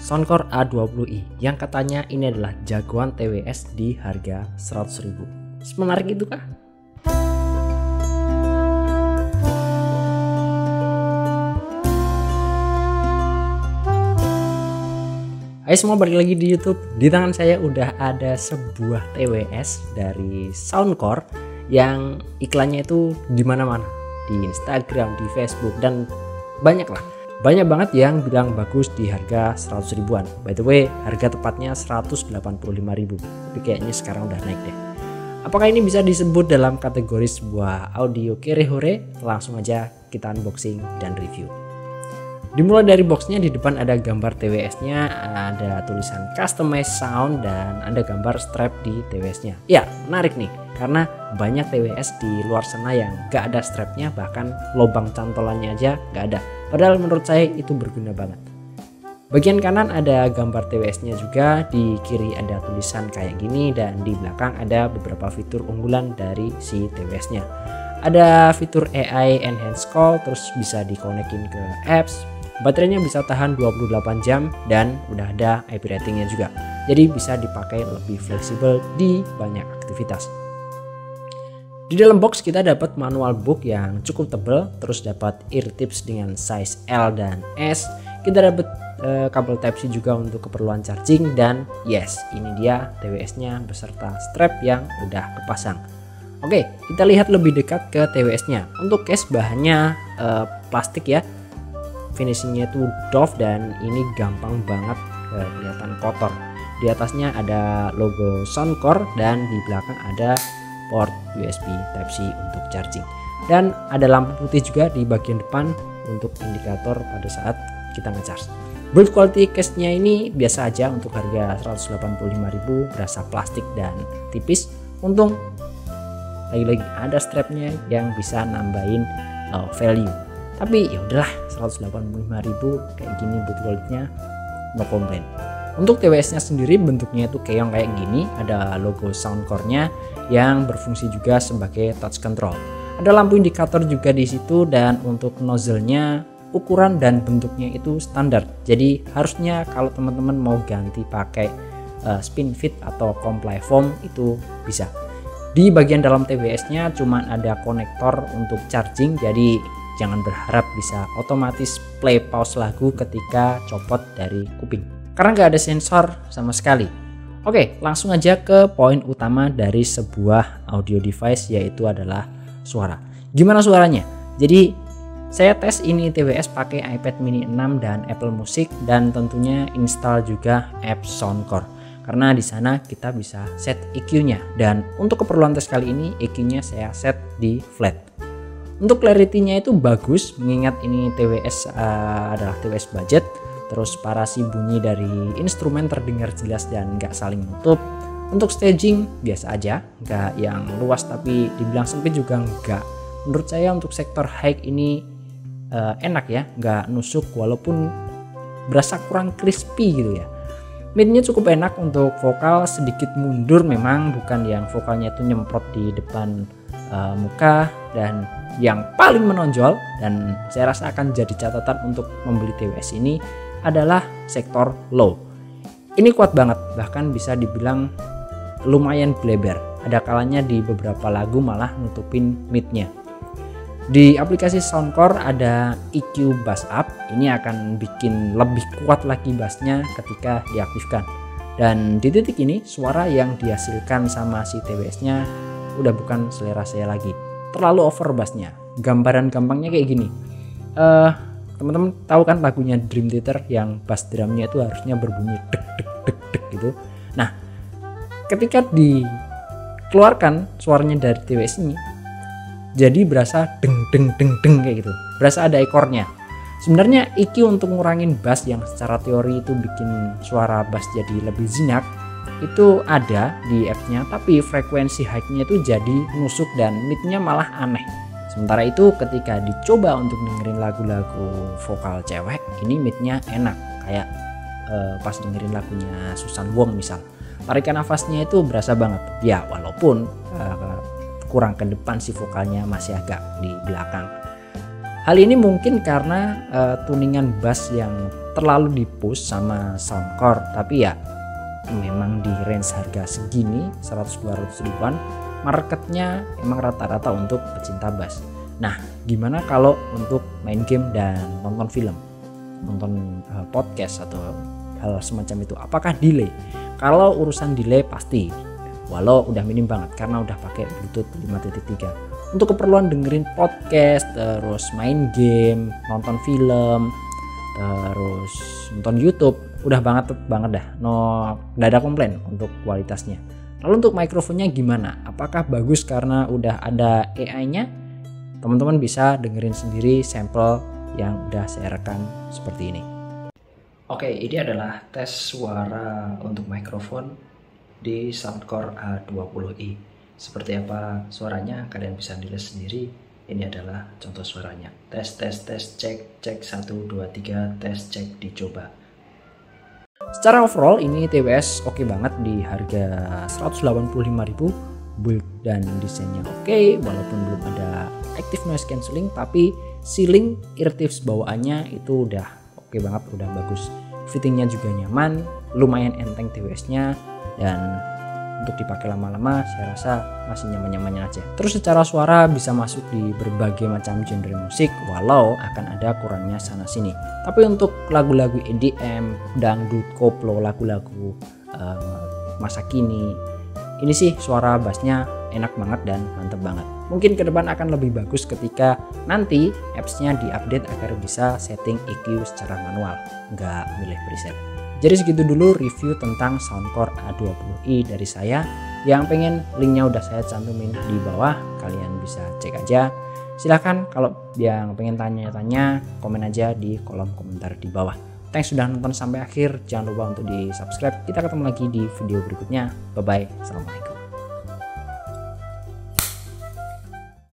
Soundcore A20i yang katanya ini adalah jagoan TWS di harga 100.000. Menarik itu kah? Hai semua, balik lagi di YouTube. Di tangan saya udah ada sebuah TWS dari Soundcore yang iklannya itu di mana-mana, di Instagram, di Facebook, dan banyak banget yang bilang bagus di harga 100 ribuan. By the way, harga tepatnya 185.000, tapi kayaknya sekarang udah naik deh. Apakah ini bisa disebut dalam kategori sebuah audio kere-hore? Langsung aja kita unboxing dan review. Dimulai dari boxnya, di depan ada gambar TWS-nya, ada tulisan customized sound, dan ada gambar strap di TWS-nya. Ya, menarik nih, karena banyak TWS di luar sana yang gak ada strapnya, bahkan lubang cantolannya aja gak ada. Padahal menurut saya itu berguna banget. Bagian kanan ada gambar TWS-nya juga, di kiri ada tulisan kayak gini, dan di belakang ada beberapa fitur unggulan dari si TWS-nya. Ada fitur AI enhanced call, terus bisa dikonekin ke apps. Baterainya bisa tahan 28 jam dan udah ada IP ratingnya juga. Jadi bisa dipakai lebih fleksibel di banyak aktivitas. Di dalam box kita dapat manual book yang cukup tebal, terus dapat ear tips dengan size L dan S. Kita dapat kabel Type-C juga untuk keperluan charging, dan yes, ini dia TWS-nya beserta strap yang udah kepasang. Oke, kita lihat lebih dekat ke TWS-nya. Untuk case bahannya plastik ya. Finishingnya itu doff dan ini gampang banget kelihatan kotor. Di atasnya ada logo Soundcore dan di belakang ada port USB Type-C untuk charging. Dan ada lampu putih juga di bagian depan untuk indikator pada saat kita ngecharge. Build quality case-nya ini biasa aja untuk harga 185.000, berasa plastik dan tipis. Untung lagi-lagi ada strapnya yang bisa nambahin value. Tapi ya udahlah, 185.000 kayak gini build quality-nya, no complain. Untuk TWS-nya sendiri bentuknya itu keong kayak gini, ada logo Soundcore-nya yang berfungsi juga sebagai touch control. Ada lampu indikator juga di situ, dan untuk nozzle-nya ukuran dan bentuknya itu standar. Jadi harusnya kalau teman-teman mau ganti pakai spin fit atau comply foam itu bisa. Di bagian dalam TWS-nya cuman ada konektor untuk charging, jadi jangan berharap bisa otomatis play pause lagu ketika copot dari kuping, karena nggak ada sensor sama sekali. Oke, langsung aja ke poin utama dari sebuah audio device, yaitu adalah suara. Gimana suaranya? Jadi saya tes ini TWS pakai iPad mini 6 dan Apple Music, dan tentunya install juga app Soundcore, karena di sana kita bisa set EQ-nya, dan untuk keperluan tes kali ini EQ-nya saya set di flat. Untuk clarity-nya itu bagus, mengingat ini TWS adalah TWS budget. Terus parasi bunyi dari instrumen terdengar jelas dan nggak saling nutup. Untuk staging biasa aja, nggak yang luas tapi dibilang sempit juga nggak. Menurut saya untuk sektor high ini enak ya, nggak nusuk walaupun berasa kurang crispy gitu ya. Midnya cukup enak untuk vokal, sedikit mundur memang, bukan yang vokalnya itu nyemprot di depan muka. Dan yang paling menonjol dan saya rasa akan jadi catatan untuk membeli TWS ini adalah sektor low. Ini kuat banget, bahkan bisa dibilang lumayan bleber. Ada kalanya di beberapa lagu malah nutupin midnya. Di aplikasi Soundcore ada EQ Bass Up, ini akan bikin lebih kuat lagi bassnya ketika diaktifkan. Dan di titik ini suara yang dihasilkan sama si TWS-nya udah bukan selera saya lagi. Terlalu over bassnya. Gambaran gampangnya kayak gini. Teman-teman tahu kan lagunya Dream Theater yang bass drumnya itu harusnya berbunyi dek dek dek dek gitu. Nah, ketika dikeluarkan suaranya dari TWS ini, jadi berasa deng deng deng deng kayak gitu. Berasa ada ekornya. Sebenarnya EQ untuk ngurangin bass yang secara teori itu bikin suara bass jadi lebih jinak, itu ada di app-nya, tapi frekuensi high-nya itu jadi nusuk dan mid-nya malah aneh. Sementara itu ketika dicoba untuk dengerin lagu-lagu vokal cewek, ini mid-nya enak, kayak pas dengerin lagunya Susan Wong misal. Tarikan nafasnya itu berasa banget. Ya walaupun kurang ke depan si vokalnya masih agak di belakang. Hal ini mungkin karena tuningan bass yang terlalu di-push sama Soundcore, tapi ya memang di range harga segini 100-200 ribuan marketnya emang rata-rata untuk pecinta bass. Nah, gimana kalau untuk main game dan nonton film, nonton podcast atau hal semacam itu, apakah delay? Kalau urusan delay pasti, walau udah minim banget karena udah pakai Bluetooth 5.3. Untuk keperluan dengerin podcast, terus main game, nonton film, terus nonton YouTube, udah banget dah, nggak ada komplain untuk kualitasnya. Lalu untuk mikrofonnya gimana? Apakah bagus karena udah ada AI-nya? Teman-teman bisa dengerin sendiri sampel yang udah saya rekam seperti ini. Oke, ini adalah tes suara untuk mikrofon di Soundcore A20i. Seperti apa suaranya kalian bisa nilai sendiri. Ini adalah contoh suaranya. Tes cek 1 2 3 tes cek dicoba. Secara overall ini TWS oke banget di harga 185.000, build dan desainnya oke, walaupun belum ada active noise cancelling, tapi ceiling eartips bawaannya itu udah oke banget, udah bagus. Fittingnya juga nyaman, lumayan enteng TWS-nya, dan untuk dipakai lama-lama saya rasa masih nyaman-nyamannya aja. Terus secara suara bisa masuk di berbagai macam genre musik, walau akan ada kurangnya sana sini. Tapi untuk lagu-lagu EDM, dangdut, koplo, lagu-lagu masa kini, ini sih suara bassnya enak banget dan mantep banget. Mungkin ke depan akan lebih bagus ketika nanti apps-nya diupdate agar bisa setting EQ secara manual, nggak milih preset. Jadi segitu dulu review tentang Soundcore A20i dari saya. Yang pengen linknya udah saya cantumin di bawah, kalian bisa cek aja. Silahkan kalau yang pengen tanya-tanya, komen aja di kolom komentar di bawah. Thanks sudah nonton sampai akhir, jangan lupa untuk di subscribe. Kita ketemu lagi di video berikutnya. Bye bye, assalamualaikum.